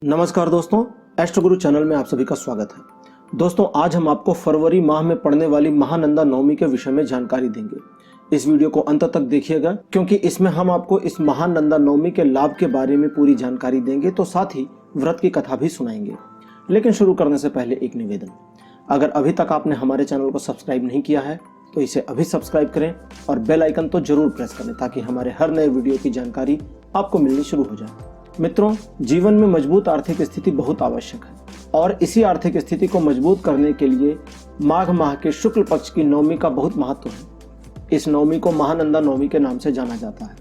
नमस्कार दोस्तों, एस्ट्रो गुरु चैनल में आप सभी का स्वागत है। दोस्तों, आज हम आपको फरवरी माह में पड़ने वाली महानंदा नवमी के विषय में जानकारी देंगे। इस वीडियो को अंत तक देखिएगा क्योंकि इसमें हम आपको इस महानंदा नवमी के लाभ के बारे में पूरी जानकारी देंगे, तो साथ ही व्रत की कथा भी सुनाएंगे। लेकिन शुरू करने से पहले एक निवेदन, अगर अभी तक आपने हमारे चैनल को सब्सक्राइब नहीं किया है तो इसे अभी सब्सक्राइब करें और बेल आइकन तो जरूर प्रेस करें ताकि हमारे हर नए वीडियो की जानकारी आपको मिलनी शुरू हो जाए। मित्रों, जीवन में मजबूत आर्थिक स्थिति बहुत आवश्यक है और इसी आर्थिक स्थिति को मजबूत करने के लिए माघ माह के शुक्ल पक्ष की नवमी का बहुत महत्व है। इस नवमी को महानंदा नवमी के नाम से जाना जाता है।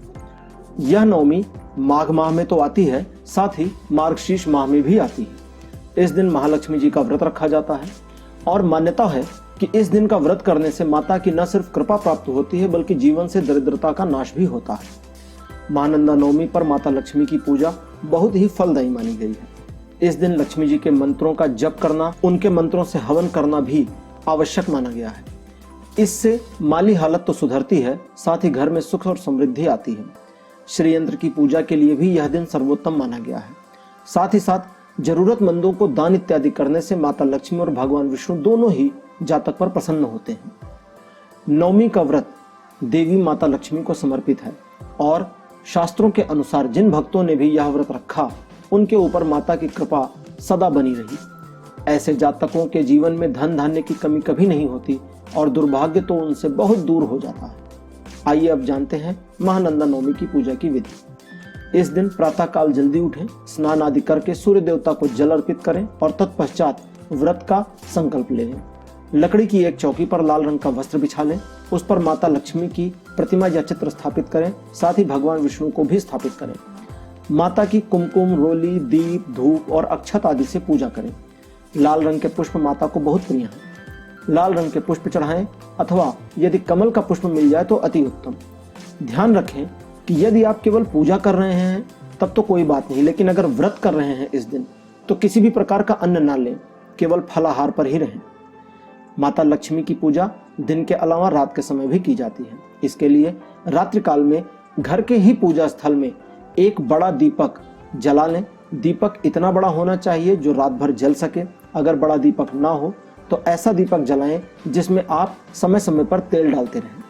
यह नवमी माघ माह में तो आती है, साथ ही मार्गशीर्ष माह में भी आती है। इस दिन महालक्ष्मी जी का व्रत रखा जाता है और मान्यता है कि इस दिन का व्रत करने से माता की न सिर्फ कृपा प्राप्त होती है बल्कि जीवन से दरिद्रता का नाश भी होता है। महानंदा नवमी पर माता लक्ष्मी की पूजा बहुत ही फलदायी मानी गई है। इस दिन लक्ष्मी जी के मंत्रों का जप करना, उनके मंत्रों से हवन करना भी आवश्यक माना गया है। इससे माली हालत तो सुधरती है, साथ ही घर में सुख और समृद्धि आती है। श्री यंत्र की पूजा के लिए भी यह दिन सर्वोत्तम माना गया है। साथ ही साथ जरूरतमंदों को दान इत्यादि करने से माता लक्ष्मी और भगवान विष्णु दोनों ही जातक पर प्रसन्न होते हैं। नवमी का व्रत देवी माता लक्ष्मी को समर्पित है और शास्त्रों के अनुसार जिन भक्तों ने भी यह व्रत रखा उनके ऊपर माता की कृपा सदा बनी रही। ऐसे जातकों के जीवन में धन धान्य की कमी कभी नहीं होती और दुर्भाग्य तो उनसे बहुत दूर हो जाता है। आइए अब जानते हैं महानंदा नवमी की पूजा की विधि। इस दिन प्रातः काल जल्दी उठें, स्नान आदि करके सूर्य देवता को जल अर्पित करें और तत्पश्चात व्रत का संकल्प ले लें। लकड़ी की एक चौकी पर लाल रंग का वस्त्र बिछा लें, उस पर माता लक्ष्मी की प्रतिमा या चित्र स्थापित करें, साथ ही भगवान विष्णु को भी स्थापित करें। माता की कुमकुम, रोली, दीप, धूप और अक्षत आदि से पूजा करें। लाल रंग के पुष्प माता को बहुत प्रिय हैं। लाल रंग के पुष्प चढ़ाएं अथवा यदि कमल का पुष्प मिल जाए तो अति उत्तम। ध्यान रखें कि यदि आप केवल पूजा कर रहे हैं तब तो कोई बात नहीं, लेकिन अगर व्रत कर रहे हैं इस दिन तो किसी भी प्रकार का अन्न ना लें, केवल फलाहार पर ही रहें। माता लक्ष्मी की पूजा दिन के अलावा रात के समय भी की जाती है। इसके लिए रात्रि काल में घर के ही पूजा स्थल में एक बड़ा दीपक जला लें। दीपक इतना बड़ा होना चाहिए जो रात भर जल सके। अगर बड़ा दीपक ना हो तो ऐसा दीपक जलाएं जिसमें आप समय समय पर तेल डालते रहें।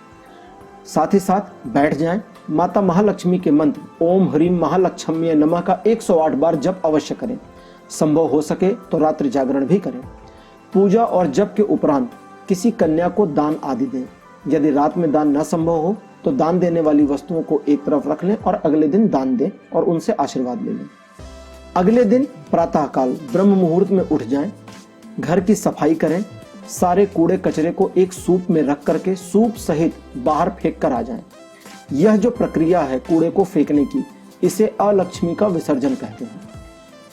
साथ ही साथ बैठ जाएं। माता महालक्ष्मी के मंत्र ओम ह्रीम महालक्ष्म्ये नमः का 108 बार जप अवश्य करें। संभव हो सके तो रात्रि जागरण भी करें। पूजा और जप के उपरांत किसी कन्या को दान आदि दें। यदि रात में दान न संभव हो तो दान देने वाली वस्तुओं को एक तरफ रख लें और अगले दिन दान दें और उनसे आशीर्वाद ले लें। अगले दिन प्रातःकाल ब्रह्म मुहूर्त में उठ जाएं, घर की सफाई करें, सारे कूड़े कचरे को एक सूप में रख करके सूप सहित बाहर फेंक कर आ जाएं। यह जो प्रक्रिया है कूड़े को फेंकने की, इसे अलक्ष्मी का विसर्जन कहते हैं।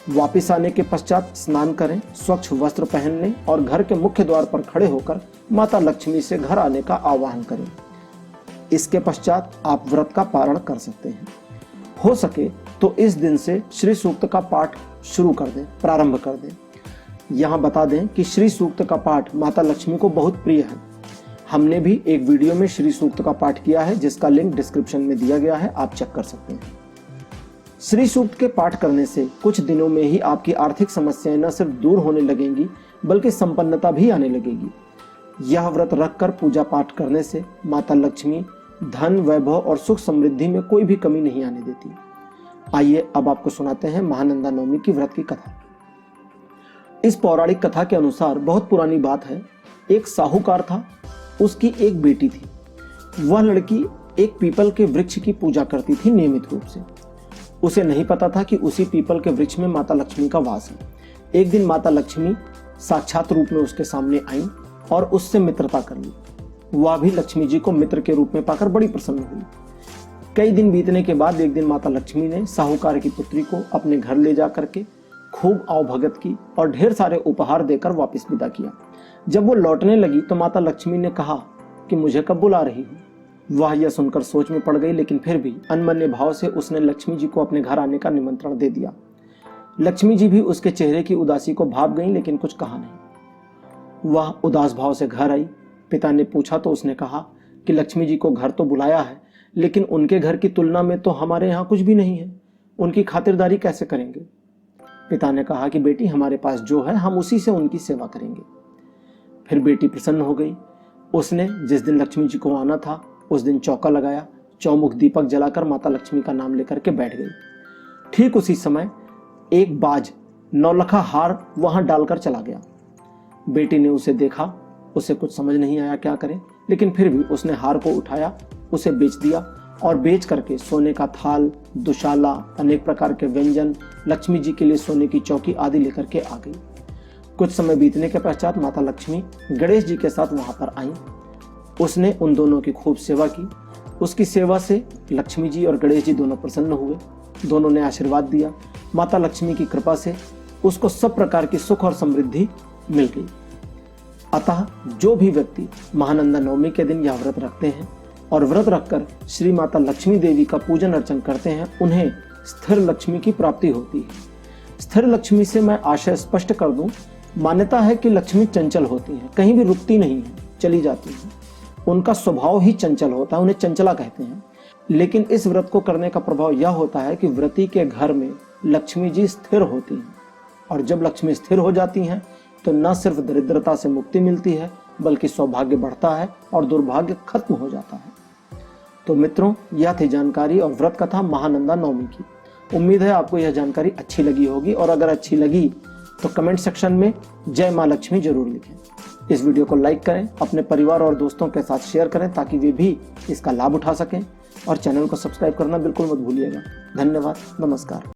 वापिस आने के पश्चात स्नान करें, स्वच्छ वस्त्र पहन लें और घर के मुख्य द्वार पर खड़े होकर माता लक्ष्मी से घर आने का आह्वान करें। इसके पश्चात आप व्रत का पारण कर सकते हैं। हो सके तो इस दिन से श्री सूक्त का पाठ शुरू कर दें, प्रारंभ कर दें। यहाँ बता दें कि श्री सूक्त का पाठ माता लक्ष्मी को बहुत प्रिय है। हमने भी एक वीडियो में श्री सूक्त का पाठ किया है जिसका लिंक डिस्क्रिप्शन में दिया गया है, आप चेक कर सकते हैं। श्री सूक्त के पाठ करने से कुछ दिनों में ही आपकी आर्थिक समस्याएं न सिर्फ दूर होने लगेंगी बल्कि संपन्नता भी आने लगेगी। यह व्रत रखकर पूजा पाठ करने से माता लक्ष्मी धन, वैभव और सुख समृद्धि में कोई भी कमी नहीं आने देती। आइए अब आपको सुनाते हैं महानंदा नवमी की व्रत की कथा। इस पौराणिक कथा के अनुसार बहुत पुरानी बात है। एक साहूकार था, उसकी एक बेटी थी। वह लड़की एक पीपल के वृक्ष की पूजा करती थी नियमित रूप से। उसे नहीं पता था कि उसी पीपल के वृक्ष में माता लक्ष्मी का वास है। एक दिन माता लक्ष्मी साक्षात रूप में उसके सामने आईं और उससे मित्रता कर ली। वह भी लक्ष्मी जी को मित्र के रूप में पाकर बड़ी प्रसन्न हुई। कई दिन बीतने के बाद एक दिन माता लक्ष्मी ने साहूकार की पुत्री को अपने घर ले जा करके खूब आवभगत की और ढेर सारे उपहार देकर वापस विदा किया। जब वो लौटने लगी तो माता लक्ष्मी ने कहा कि मुझे कब बुला रही हो। वह यह सुनकर सोच में पड़ गई, लेकिन फिर भी अनमन्य भाव से उसने लक्ष्मी जी को अपने घर आने का निमंत्रण दे दिया। लक्ष्मी जी भी उसके चेहरे की उदासी को भाप गईं, लेकिन कुछ कहा नहीं। वह उदास भाव से घर आई। पिता ने पूछा तो उसने कहा कि लक्ष्मी जी को घर तो बुलाया है, लेकिन उनके घर की तुलना में तो हमारे यहाँ कुछ भी नहीं है, उनकी खातिरदारी कैसे करेंगे। पिता ने कहा कि बेटी हमारे पास जो है हम उसी से उनकी सेवा करेंगे। फिर बेटी प्रसन्न हो गई। उसने जिस दिन लक्ष्मी जी को आना था उस दिन चौका लगाया, चौमुख दीपक जलाकर माता लक्ष्मी का नाम लेकर के बैठ गई। ठीक उसी समय एक बाज नौलखा हार वहां डालकर चला गया। बेटी ने उसे देखा, उसे कुछ समझ नहीं आया क्या करे, लेकिन फिर भी उसने हार को उठाया, उसे बेच दिया और बेच करके सोने का थाल, दुशाला, अनेक प्रकार के व्यंजन, लक्ष्मी जी के लिए सोने की चौकी आदि लेकर के आ गई। कुछ समय बीतने के पश्चात माता लक्ष्मी गणेश जी के साथ वहां पर आई। उसने उन दोनों की खूब सेवा की। उसकी सेवा से लक्ष्मी जी और गणेश जी दोनों प्रसन्न हुए। दोनों ने आशीर्वाद दिया। माता लक्ष्मी की कृपा से उसको सब प्रकार की सुख और समृद्धि मिल गई। अतः जो भी व्यक्ति महानंदा नवमी के दिन यह व्रत रखते हैं और व्रत रखकर श्री माता लक्ष्मी देवी का पूजन अर्चन करते हैं, उन्हें स्थिर लक्ष्मी की प्राप्ति होती है। स्थिर लक्ष्मी से मैं आशय स्पष्ट कर दूं, मान्यता है कि लक्ष्मी चंचल होती है, कहीं भी रुकती नहीं है, चली जाती है। उनका स्वभाव ही चंचल होता है, उन्हें चंचला कहते हैं। लेकिन इस व्रत को करने का प्रभाव यह होता है कि व्रती के घर में लक्ष्मी जी स्थिर होती हैं, और जब लक्ष्मी स्थिर हो जाती हैं तो न सिर्फ दरिद्रता से मुक्ति मिलती है बल्कि सौभाग्य बढ़ता है और दुर्भाग्य खत्म हो जाता है। तो मित्रों, यह थी जानकारी और व्रत कथा महानंदा नवमी की। उम्मीद है आपको यह जानकारी अच्छी लगी होगी, और अगर अच्छी लगी तो कमेंट सेक्शन में जय मां लक्ष्मी जरूर लिखें। इस वीडियो को लाइक करें, अपने परिवार और दोस्तों के साथ शेयर करें ताकि वे भी इसका लाभ उठा सकें, और चैनल को सब्सक्राइब करना बिल्कुल मत भूलिएगा। धन्यवाद, नमस्कार।